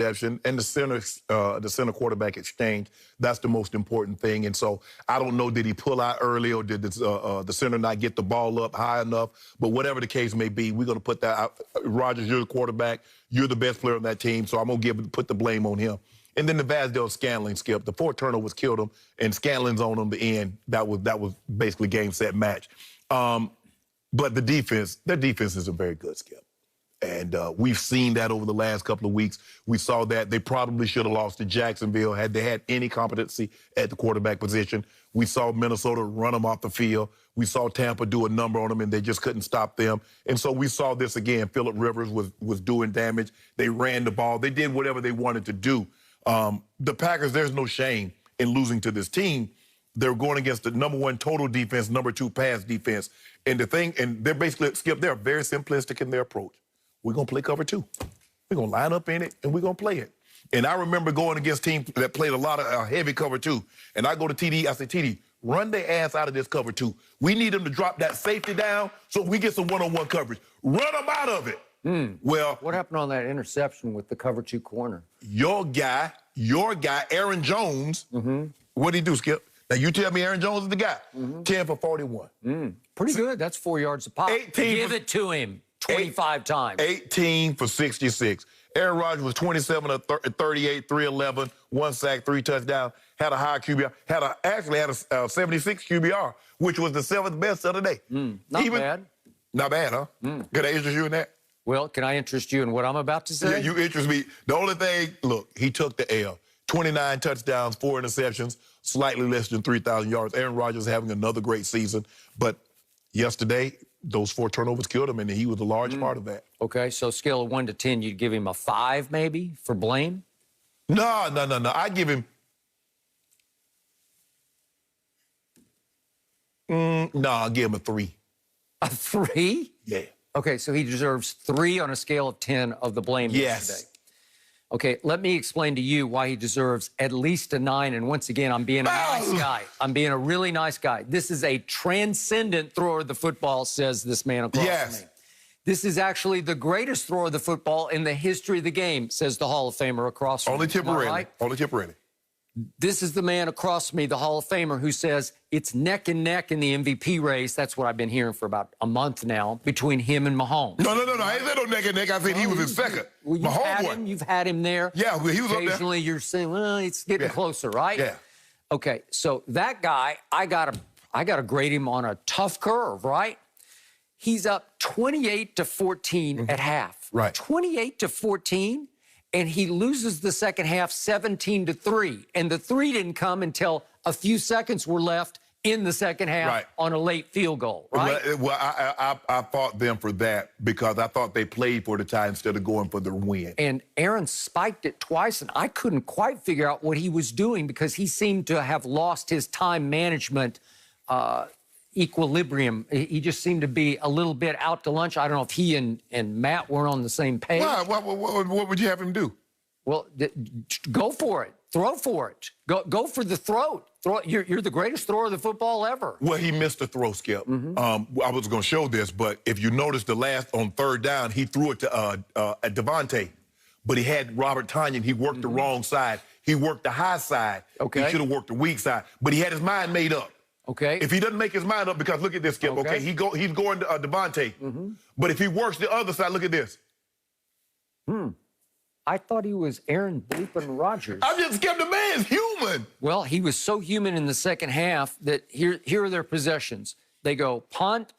interception and the center quarterback exchange. That's the most important thing. And so I don't know, did he pull out early or did the center not get the ball up high enough? But whatever the case may be, we're going to put that out. Rodgers, you're the quarterback. You're the best player on that team, so I'm going to put the blame on him. And then the Vasdale-Scantling skip. The 4 turnovers killed him, and Scantling's on the end. That was basically game, set, match. But their defense is a very good skip. And we've seen that over the last couple of weeks. We saw that they probably should have lost to Jacksonville had they had any competency at the quarterback position. We saw Minnesota run them off the field. We saw Tampa do a number on them, and they just couldn't stop them. And so we saw this again. Phillip Rivers was doing damage. They ran the ball. They did whatever they wanted to do. The Packers, there's no shame in losing to this team. They're going against the #1 total defense, #2 pass defense. And they're basically, Skip, they're very simplistic in their approach. We're going to play cover 2. We're going to line up in it, and we're going to play it. And I remember going against teams that played a lot of heavy cover 2. And I go to TD, I say, TD, run their ass out of this cover 2. We need them to drop that safety down so we get some one-on-one coverage. Run them out of it. Well, what happened on that interception with the cover 2 corner? Your guy, Aaron Jones, what did he do, Skip? Now, you tell me Aaron Jones is the guy. 10 for 41. Pretty good. That's 4 yards a pop. Give it to him 25 times. 18 for 66. Aaron Rodgers was 27 of 38, 311, 1 sack, 3 touchdowns, had a high QBR, actually had a 76 QBR, which was the 7th best of the day. Not bad. Not bad, huh? Could I interest you in that? Well, can I interest you in what I'm about to say? Yeah, you interest me. The only thing, look, he took the L. 29 touchdowns, 4 interceptions, slightly less than 3,000 yards. Aaron Rodgers having another great season. But yesterday, those 4 turnovers killed him, and he was a large part of that. Okay, so scale of 1 to 10, you'd give him a 5 maybe for blame? No. I give him... I'll give him a 3. A 3? Yeah. Okay, so he deserves 3 on a scale of 10 of the blame yesterday. Okay, let me explain to you why he deserves at least a 9. And once again, I'm being a nice guy. I'm being a really nice guy. This is a transcendent thrower of the football, says this man across from me. This is actually the greatest thrower of the football in the history of the game, says the Hall of Famer across from me. Only temporarily. Right? Only temporarily. This is the man across from me, the Hall of Famer, who says it's neck and neck in the MVP race. That's what I've been hearing for about a month now, between him and Mahomes. No. I ain't said no neck and neck. I said he was in second. Well, you've had him there. Yeah, he was up there. Occasionally you're saying, well, it's getting closer, right? Yeah. Okay, so that guy, I gotta grade him on a tough curve, right? He's up 28-14 at half. Right. 28-14. And he loses the second half 17-3. And the 3 didn't come until a few seconds were left in the second half on a late field goal, right? Well, I fought them for that because I thought they played for the tie instead of going for the win. And Aaron spiked it twice, and I couldn't quite figure out what he was doing because he seemed to have lost his time management equilibrium. He just seemed to be a little bit out to lunch. I don't know if he and Matt weren't on the same page. Why? What would you have him do? Well, go for it. Throw for it. Go for the throat. You're the greatest thrower of the football ever. Well, he missed a throw, Skip. I was going to show this, but if you notice on 3rd down, he threw it to Devontae, but he had Robert Tonyan. He worked the wrong side. He worked the high side. Okay. He should have worked the weak side, but he had his mind made up. Okay. If he doesn't make his mind up, because look at this, Skip, okay? He's going to Devontae. But if he works the other side, look at this. I thought he was Aaron Bleepin Rodgers. I just Skip, the man's human. Well, he was so human in the second half that here are their possessions. They go punt,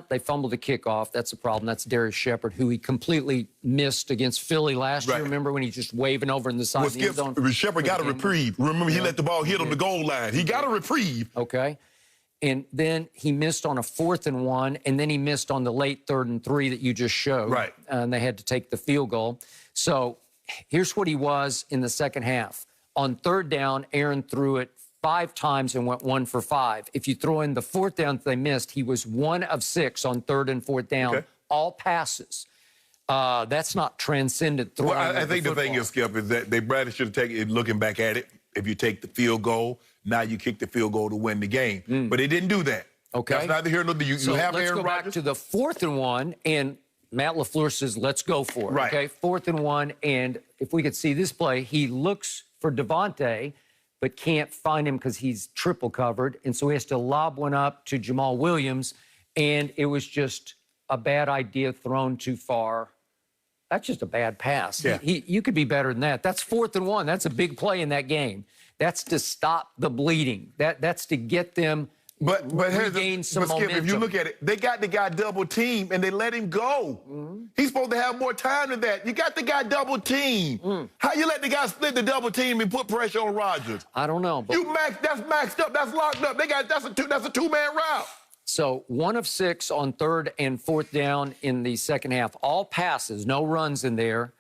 they fumble the kickoff. That's a problem. That's Darius Shepard, who he completely missed against Philly last year. Remember when he's just waving over in the side of the end zone? Shepard got a reprieve. Remember, he let the ball hit on the goal line. He got a reprieve. Okay. And then he missed on a 4th and 1, and then he missed on the late 3rd and 3 that you just showed. Right. And they had to take the field goal. So here's what he was in the second half. On 3rd down, Aaron threw it 5 times and went 1 for 5. If you throw in the 4th down that they missed, he was 1 of 6 on 3rd and 4th down, all passes. That's not transcendent throwing. Well, I think the thing is, Skip, is that they probably should have taken it, looking back at it. If you take the field goal, now you kick the field goal to win the game. But they didn't do that. Okay. That's neither here nor there. You have let's Aaron go back Rodgers. to the 4th and 1, and Matt LaFleur says, let's go for it. Right. Okay, 4th and 1. And if we could see this play, he looks for Devontae, but can't find him because he's triple covered. And so he has to lob one up to Jamal Williams. And it was just a bad idea thrown too far. That's just a bad pass. Yeah. You could be better than that. That's 4th and 1. That's a big play in that game. That's to stop the bleeding. That's to get them regain some momentum. Skip, if you look at it, they got the guy double team and they let him go. He's supposed to have more time than that. You got the guy double team. How you let the guy split the double team and put pressure on Rodgers? I don't know. But That's maxed up. That's locked up. That's a two-man route. So 1 of 6 on 3rd and 4th down in the second half. All passes, no runs in there.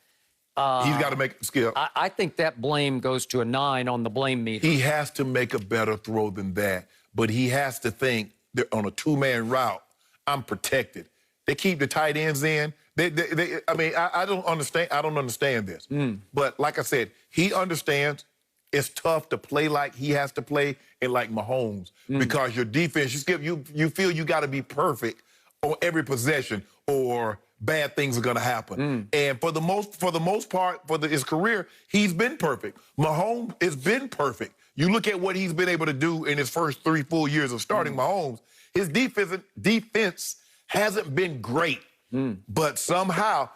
He's got to make a skill. I think that blame goes to a 9 on the blame meter. He has to make a better throw than that, but he has to think that on a two-man route, I'm protected. They keep the tight ends in. I don't understand. I don't understand this. But like I said, he understands it's tough to play like he has to play and like Mahomes because your defense, you feel you got to be perfect on every possession or bad things are going to happen. And for the most part, for his career, he's been perfect. Mahomes has been perfect. You look at what he's been able to do in his first 3 full years of starting Mahomes. His defense hasn't been great, but somehow,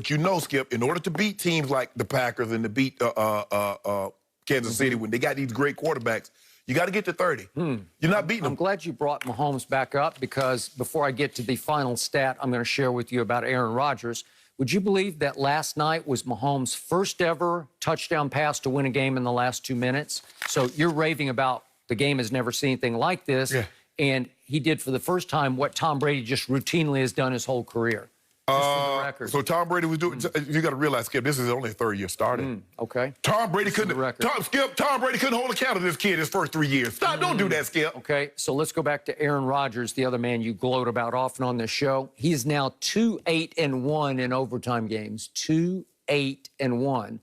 you know, Skip, in order to beat teams like the Packers and to beat Kansas City when they got these great quarterbacks, you got to get to 30. You're not beating them. I'm glad you brought Mahomes back up because before I get to the final stat I'm going to share with you about Aaron Rodgers, would you believe that last night was Mahomes' first ever touchdown pass to win a game in the last 2 minutes? So you're raving about the game has never seen anything like this. Yeah. And he did for the first time what Tom Brady just routinely has done his whole career. So Tom Brady was doing. You got to realize, Skip, this is only 3rd year starting. Okay. Tom Brady couldn't. Tom Brady couldn't hold a count of this kid his first 3 years. Stop! Don't do that, Skip. Okay. So let's go back to Aaron Rodgers, the other man you gloat about often on this show. He's now 2-8-1 in overtime games. 2-8-1.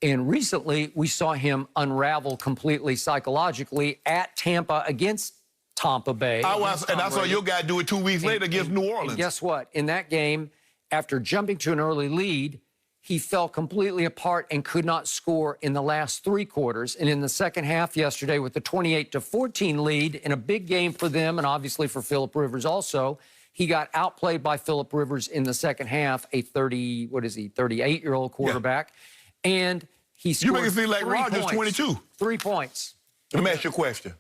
And recently we saw him unravel completely psychologically at Tampa against Tampa Bay. I saw your guy do it 2 weeks later against New Orleans. And guess what? In that game, after jumping to an early lead, he fell completely apart and could not score in the last 3 quarters. And in the second half yesterday with the 28-14 lead in a big game for them and obviously for Phillip Rivers also, he got outplayed by Phillip Rivers in the second half, a 38-year-old quarterback. Yeah. And he scored. You make it seem like Rodgers 22. 3 points. Let me ask you a question.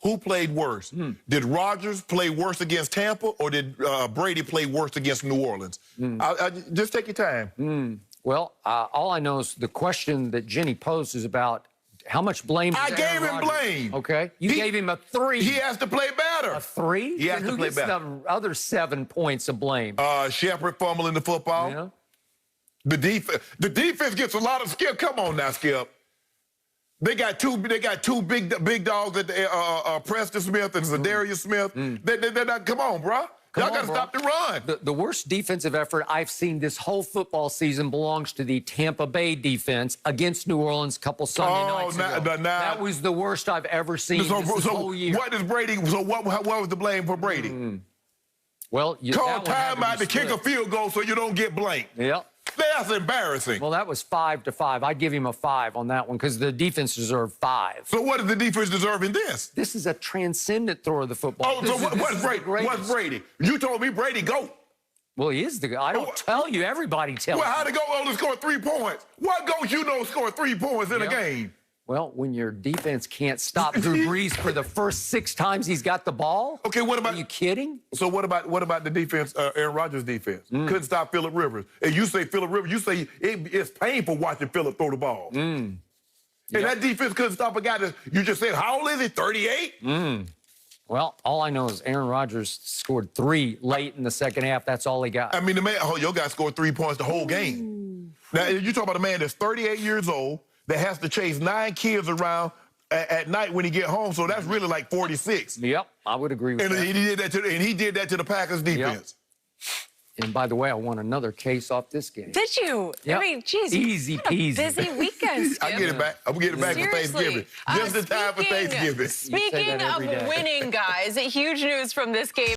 Who played worse? Did Rodgers play worse against Tampa or did Brady play worse against New Orleans? Just take your time. Well, all I know is the question that Jenny posed is about how much blame I gave him blame. Okay. You gave him a 3. He has to play better. A 3? He has to play better. Who gets the other 7 points of blame? Shepard fumbling the football. Yeah. The defense gets a lot of Skip. Come on now, Skip. They got two big dogs at the Preston Smith and Zadarius Smith. They're not. Come on, bro. Y'all got to stop the run. The worst defensive effort I've seen this whole football season belongs to the Tampa Bay defense against New Orleans a couple Sunday nights ago. That was the worst I've ever seen this whole year. What is Brady? So what was the blame for Brady? Well, call timeout to kick a field goal so you don't get blamed. Yeah. That's embarrassing. Well, that was 5-5. I'd give him a 5 on that one because the defense deserved 5. So what does the defense deserve in this? This is a transcendent throw of the football. Oh, so what's Brady? What's Brady? You told me Brady GOAT. Well, he is the guy. I don't tell you. Everybody tells you. Well, how'd it go on to score 3 points? What GOAT you know scored 3 points in a game? Well, when your defense can't stop Drew Brees for the first 6 times he's got the ball. Okay, what about? Are you kidding? So what about the defense? Aaron Rodgers' defense couldn't stop Phillip Rivers. And you say Phillip Rivers, you say it's painful watching Phillip throw the ball. And that defense couldn't stop a guy that you just said. How old is he? 38. Well, all I know is Aaron Rodgers scored 3 late in the second half. That's all he got. I mean, the man, your guy scored 3 points the whole game. Now you talk about a man that's 38 years old. That has to chase 9 kids around at night when he get home, so that's really like 46. Yep, I would agree with that. He did that to the Packers defense. Yep. And by the way, I won another case off this game. Did you? Yep. I mean, geez, easy peasy. Busy weekend. I get it back. I'm getting it back for Thanksgiving. Just in time for Thanksgiving. Speaking of winning, guys, huge news from this game.